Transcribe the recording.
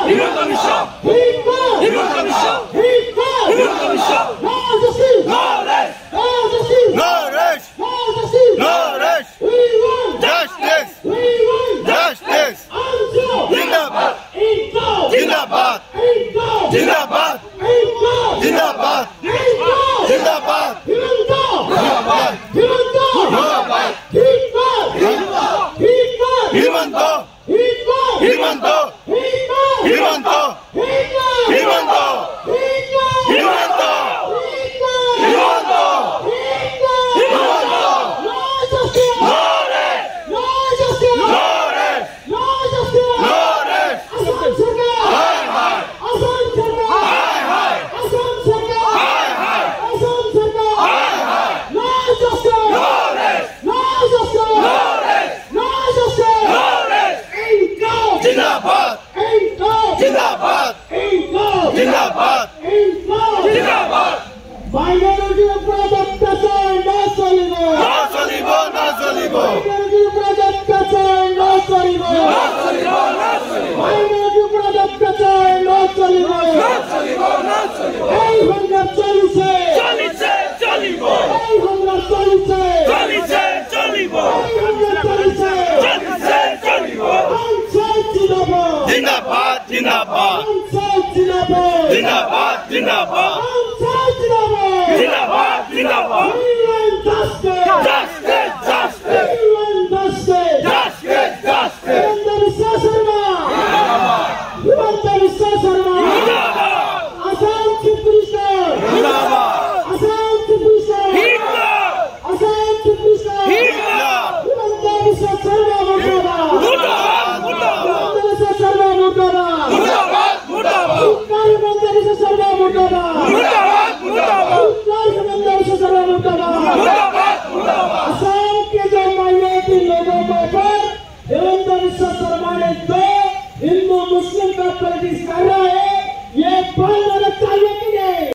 Himanta Biswa Himanta Biswa Himanta Biswa No rest! No rest! No rest! Justice! Justice! Zindabad! Zindabad! Zindabad! Zindabad! Zindabad! Zindabad! Himanto! Himanto! Himanto! Himanto! Himanto! Zindabad! Zindabad! Zindabad! Zindabad! Minority project no solibo! No solibo! No solibo! Minority project no solibo! No solibo! No solibo! Minority project no solibo! No solibo! No solibo! Hey, hunger choliche! Choliche! Cholibo! Hey, hunger choliche! Choliche! Cholibo! Hey, hunger choliche! Choliche! Cholibo! Zindabad! Zindabad! Zindabad! Zindabad! Zindabad! Zindabad! Zindabad! Justice! Justice! Justice! Justice! Hindu मुस्लिम का politics कर रहा है ये